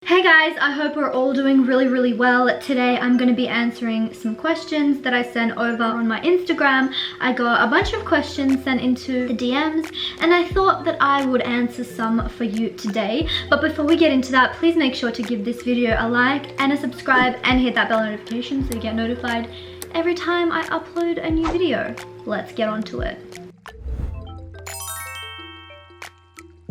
Hey guys, I hope we're all doing really well. Today I'm going to be answering some questions that I sent over on my Instagram. I got a bunch of questions sent into the DMs and I thought that I would answer some for you today. But before we get into that, please make sure to give this video a like and a subscribe and hit that bell notification so you get notified every time I upload a new video. Let's get on to it.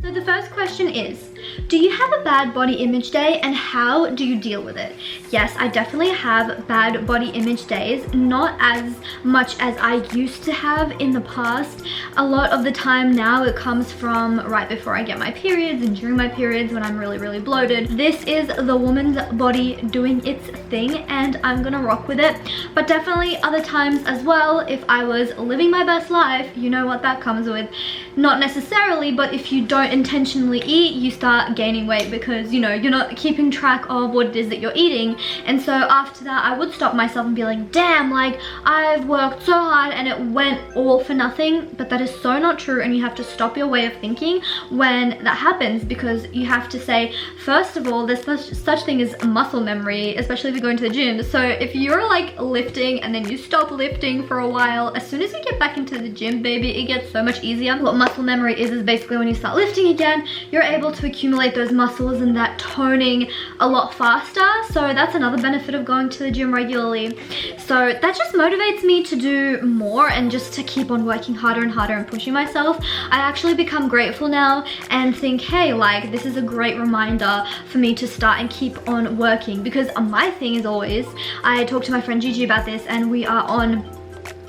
So the first question is, do you have a bad body image day and how do you deal with it? Yes, I definitely have bad body image days, not as much as I used to have in the past. A lot of the time now it comes from right before I get my periods and during my periods when I'm really bloated. This is the woman's body doing its thing and I'm gonna rock with it. But definitely other times as well, if I was living my best life, you know what that comes with. Not necessarily, but if you don't intentionally eat, you start gaining weight because, you know, you're not keeping track of what it is that you're eating. And so after that, I would stop myself and be like, damn, like I've worked so hard and it went all for nothing. But that is so not true, and you have to stop your way of thinking when that happens, because you have to say, first of all, there's such thing as muscle memory, especially if you're going to the gym. So if you're like lifting and then you stop lifting for a while, as soon as you get back into the gym, baby, it gets so much easier. What muscle memory is basically when you start lifting again, you're able to accumulate those muscles and that toning a lot faster. So that's another benefit of going to the gym regularly. So that just motivates me to do more and just to keep on working harder and harder and pushing myself. I actually become grateful now and think, hey, like this is a great reminder for me to start and keep on working, because my thing is always, I talked to my friend Gigi about this and we are on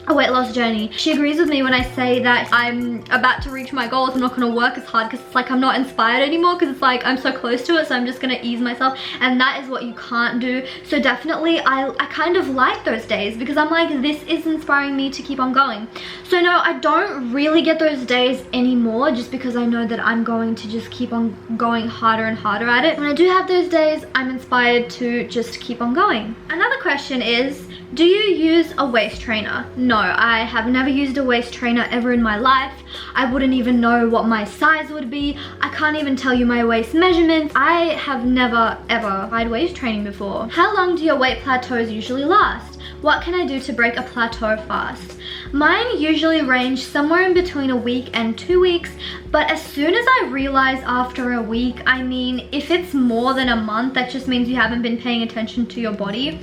a weight loss journey. She agrees with me when I say that I'm about to reach my goals. I'm not going to work as hard because it's like I'm not inspired anymore, because it's like I'm so close to it, so I'm just going to ease myself, and that is what you can't do. So definitely I kind of like those days because I'm like, this is inspiring me to keep on going. So no, I don't really get those days anymore, just because I know that I'm going to just keep on going harder and harder at it. When I do have those days, I'm inspired to just keep on going. Another question is, do you use a waist trainer? No, I have never used a waist trainer ever in my life. I wouldn't even know what my size would be. I can't even tell you my waist measurements. I have never ever tried waist training before. How long do your weight plateaus usually last? What can I do to break a plateau fast? Mine usually range somewhere in between a week and 2 weeks, but as soon as I realize after a week, I mean, if it's more than a month, that just means you haven't been paying attention to your body.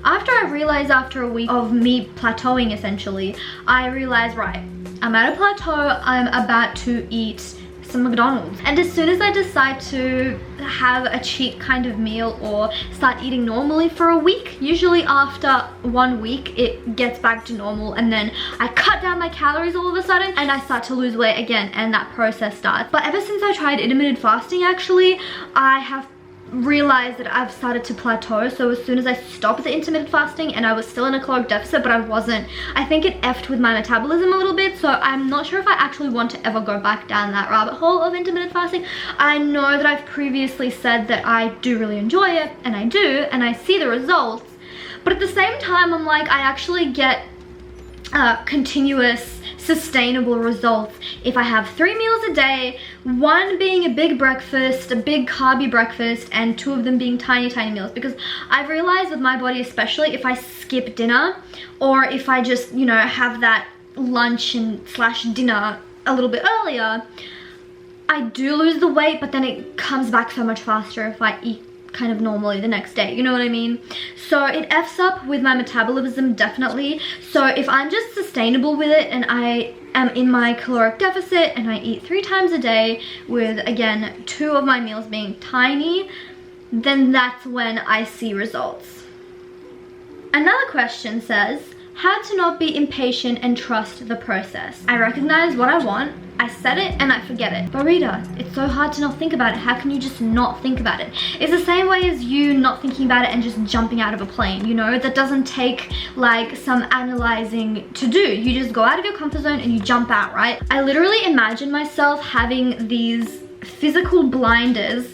After I realized after a week of me plateauing essentially, I realized, right, I'm at a plateau, I'm about to eat some McDonald's. And as soon as I decide to have a cheat kind of meal or start eating normally for a week, usually after 1 week it gets back to normal, and then I cut down my calories all of a sudden and I start to lose weight again, and that process starts. But ever since I tried intermittent fasting, actually, I have realized that I've started to plateau. So as soon as I stopped the intermittent fasting, and I was still in a caloric deficit, but I wasn't, I think it effed with my metabolism a little bit, so I'm not sure if I actually want to ever go back down that rabbit hole of intermittent fasting. I know that I've previously said that I do really enjoy it, and I do, and I see the results, but at the same time I'm like, I actually get continuous sustainable results if I have 3 meals a day, 1 being a big breakfast, a big carby breakfast, and 2 of them being tiny meals. Because I've realized with my body, especially if I skip dinner, or if I just, you know, have that lunch and slash dinner a little bit earlier, I do lose the weight, but then it comes back so much faster if I eat kind of normally the next day, you know what I mean? So it F's up with my metabolism, definitely. So if I'm just sustainable with it and I am in my caloric deficit and I eat 3 times a day with, again, 2 of my meals being tiny, then that's when I see results. Another question says, how to not be impatient and trust the process. I recognize what I want, I set it and I forget it. But Rita, it's so hard to not think about it. How can you just not think about it? It's the same way as you not thinking about it and just jumping out of a plane, you know? That doesn't take like some analyzing to do. You just go out of your comfort zone and you jump out, right? I literally imagine myself having these physical blinders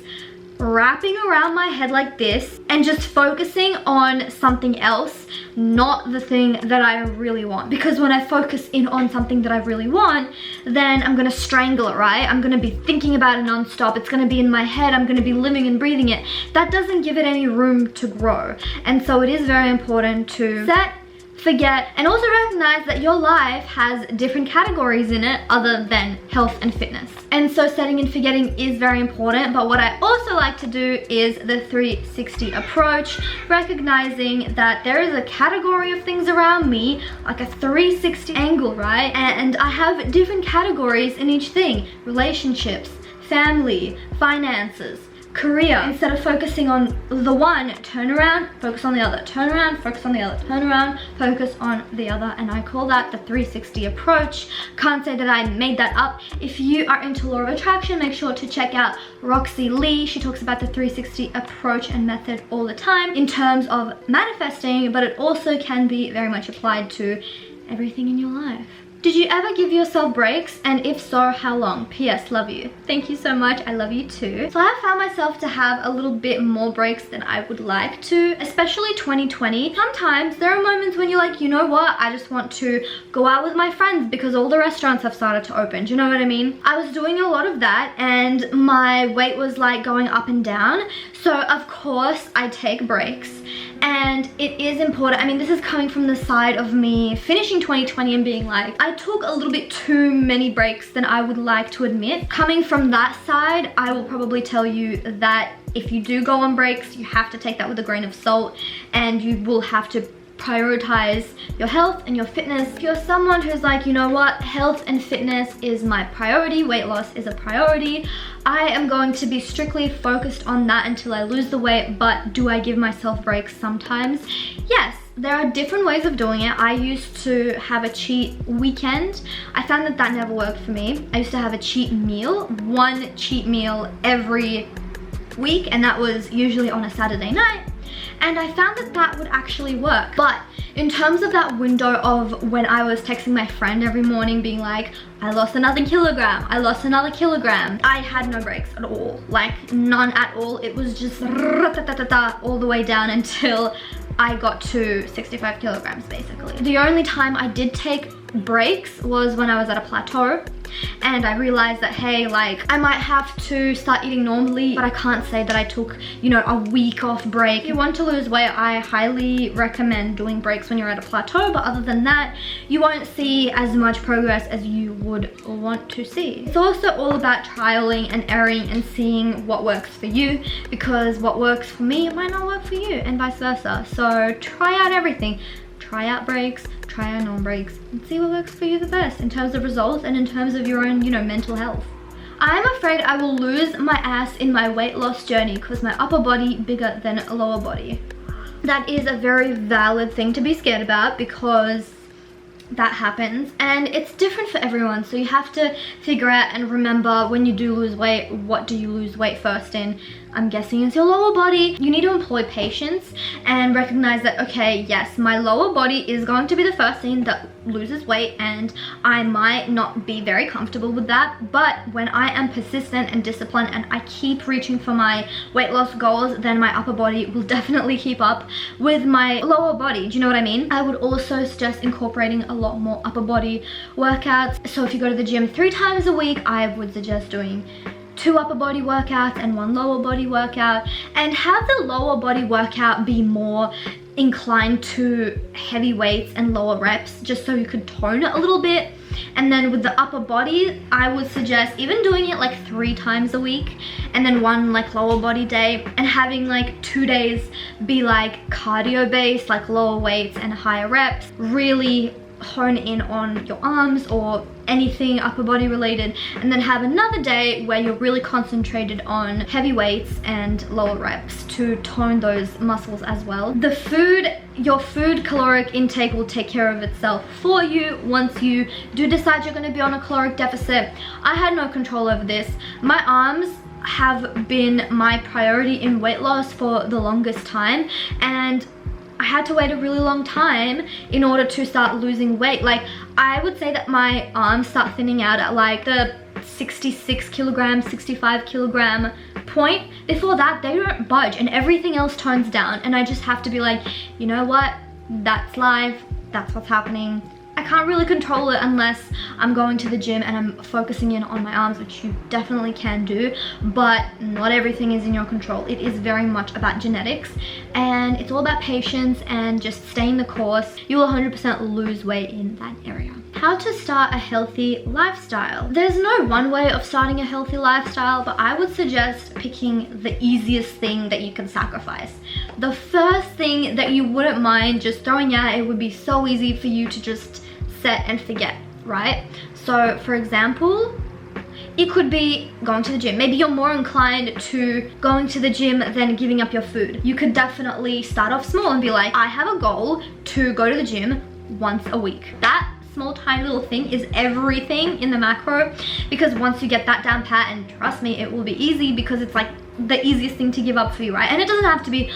wrapping around my head like this and just focusing on something else, not the thing that I really want. Because when I focus in on something that I really want, then I'm gonna strangle it, right? I'm gonna be thinking about it non-stop. It's gonna be in my head. I'm gonna be living and breathing it. That doesn't give it any room to grow. And so it is very important to set, forget, and also recognize that your life has different categories in it other than health and fitness. And so setting and forgetting is very important, but what I also like to do is the 360 approach, recognizing that there is a category of things around me, like a 360 angle, right? And I have different categories in each thing: relationships, family, finances, career. Instead of focusing on the one, turn around, focus on the other, turn around, focus on the other, turn around, focus on the other. And I call that the 360 approach. Can't say that I made that up. If you are into law of attraction, make sure to check out Roxy Lee. She talks about the 360 approach and method all the time in terms of manifesting, but it also can be very much applied to everything in your life. Did you ever give yourself breaks? And if so, how long? P.S. Love you. Thank you so much. I love you too. So I have found myself to have a little bit more breaks than I would like to, especially 2020. Sometimes there are moments when you're like, you know what? I just want to go out with my friends because all the restaurants have started to open. Do you know what I mean? I was doing a lot of that and my weight was like going up and down. So of course I take breaks. And it is important. I mean, this is coming from the side of me finishing 2020 and being like, I took a little bit too many breaks than I would like to admit. Coming from that side, I will probably tell you that if you do go on breaks, you have to take that with a grain of salt, and you will have to prioritize your health and your fitness. If you're someone who's like, you know what, health and fitness is my priority, weight loss is a priority, I am going to be strictly focused on that until I lose the weight. But do I give myself breaks sometimes? Yes. There are different ways of doing it. I used to have a cheat weekend. I found that that never worked for me. I used to have a cheat meal, one cheat meal every week, and that was usually on a Saturday night. And I found that that would actually work. But in terms of that window of when I was texting my friend every morning being like, I lost another kilogram, I lost another kilogram, I had no breaks at all. Like none at all. It was just all the way down until I got to 65 kilograms basically. The only time I did take breaks was when I was at a plateau, and I realized that, hey, like I might have to start eating normally, but I can't say that I took, you know, a week off break. If you want to lose weight, I highly recommend doing breaks when you're at a plateau, but other than that, you won't see as much progress as you would want to see. It's also all about trialing and erring and seeing what works for you, because what works for me might not work for you, and vice versa. So try out everything. Try out breaks, try out non-breaks, and see what works for you the best in terms of results and in terms of your own, you know, mental health. I'm afraid I will lose my ass in my weight loss journey because my upper body bigger than a lower body. That is a very valid thing to be scared about, because that happens and it's different for everyone. So you have to figure out and remember, when you do lose weight, what do you lose weight first in? I'm guessing it's your lower body. You need to employ patience and recognize that, okay, yes, my lower body is going to be the first thing that loses weight, and I might not be very comfortable with that, but when I am persistent and disciplined and I keep reaching for my weight loss goals, then my upper body will definitely keep up with my lower body. Do you know what I mean? I would also suggest incorporating a lot more upper body workouts. So if you go to the gym 3 times a week, I would suggest doing 2 upper body workouts and 1 lower body workout, and have the lower body workout be more inclined to heavy weights and lower reps, just so you could tone it a little bit. And then with the upper body, I would suggest even doing it like 3 times a week, and then 1 like lower body day, and having like 2 days be like cardio based, like lower weights and higher reps. Really hone in on your arms or anything upper body related, and then have another day where you're really concentrated on heavy weights and lower reps to tone those muscles as well. The food, your food caloric intake will take care of itself for you once you do decide you're going to be on a caloric deficit. I had no control over this. My arms have been my priority in weight loss for the longest time, and I had to wait a really long time in order to start losing weight. Like, I would say that my arms start thinning out at like the 66 kilogram, 65 kilogram point, before that, they don't budge and everything else tones down. And I just have to be like, you know what? That's life. That's what's happening. I can't really control it unless I'm going to the gym and I'm focusing in on my arms, which you definitely can do, but not everything is in your control. It is very much about genetics, and it's all about patience and just staying the course. You will 100% lose weight in that area. How to start a healthy lifestyle. There's no one way of starting a healthy lifestyle, but I would suggest picking the easiest thing that you can sacrifice. The first thing that you wouldn't mind just throwing out, it would be so easy for you to just set and forget, right? So for example, it could be going to the gym. Maybe you're more inclined to going to the gym than giving up your food. You could definitely start off small and be like, I have a goal to go to the gym once a week. That small tiny little thing is everything in the macro, because once you get that down pat, and trust me, it will be easy, because it's like the easiest thing to give up for you, right? And it doesn't have to be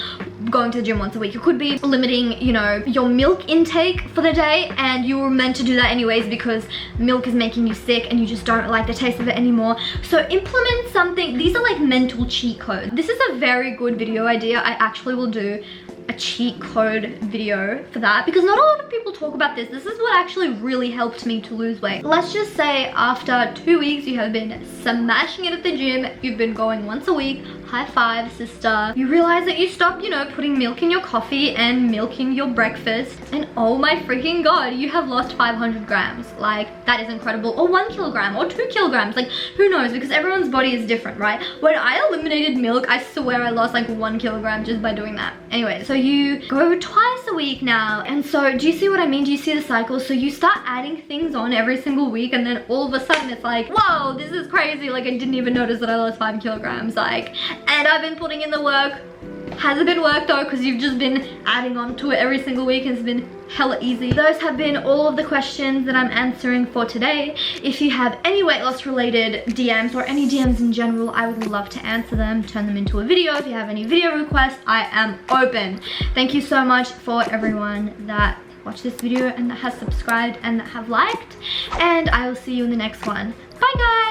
going to the gym once a week. It could be limiting, you know, your milk intake for the day, and you were meant to do that anyways because milk is making you sick and you just don't like the taste of it anymore. So implement something. These are like mental cheat codes. This is a very good video idea. I actually will do a cheat code video for that, because not a lot of people talk about this. This is what actually really helped me to lose weight. Let's just say after 2 weeks you have been smashing it at the gym, you've been going once a week, high five sister, you realize that you stopped, you know, putting milk in your coffee and milk in your breakfast, and oh my freaking god, you have lost 500 grams. Like, that is incredible. Or 1 kilogram or 2 kilograms, like who knows, because everyone's body is different, right? When I eliminated milk, I swear I lost like 1 kilogram just by doing that. Anyway, so you go twice a week now, and so do you see what I mean? Do you see the cycle? So you start adding things on every single week, and then all of a sudden it's like, whoa, this is crazy. Like, I didn't even notice that I lost 5 kilograms. Like, and I've been putting in the work. Hasn't been work though, because you've just been adding on to it every single week. It's been hella easy. Those have been all of the questions that I'm answering for today. If you have any weight loss related DMs, or any DMs in general, I would love to answer them, turn them into a video. If you have any video requests, I am open. Thank you so much for everyone that watched this video and that has subscribed and that have liked, and I will see you in the next one. Bye guys!